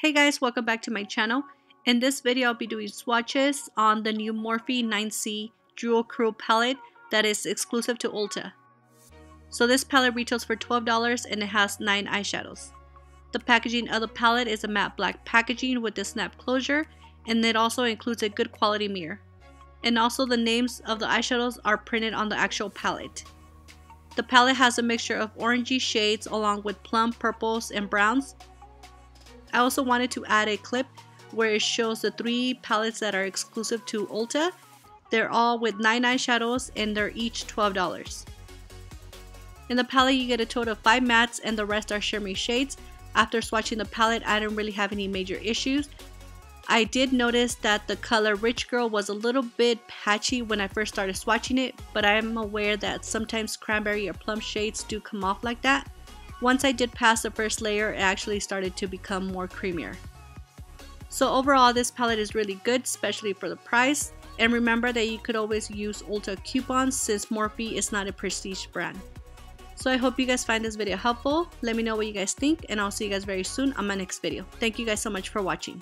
Hey guys, welcome back to my channel. In this video, I'll be doing swatches on the new Morphe 9C Jewel Crew Palette that is exclusive to Ulta. So this palette retails for $12 and it has 9 eyeshadows. The packaging of the palette is a matte black packaging with a snap closure, and it also includes a good quality mirror. And also the names of the eyeshadows are printed on the actual palette. The palette has a mixture of orangey shades along with plum purples and browns. I also wanted to add a clip where it shows the 3 palettes that are exclusive to Ulta. They're all with 9 eyeshadows and they're each $12. In the palette you get a total of 5 mattes and the rest are shimmery shades. After swatching the palette, I didn't really have any major issues. I did notice that the color Rich Girl was a little bit patchy when I first started swatching it, but I am aware that sometimes cranberry or plum shades do come off like that. Once I did pass the first layer, it actually started to become more creamier. So overall, this palette is really good, especially for the price. And remember that you could always use Ulta coupons since Morphe is not a prestige brand. So I hope you guys find this video helpful. Let me know what you guys think, and I'll see you guys very soon on my next video. Thank you guys so much for watching.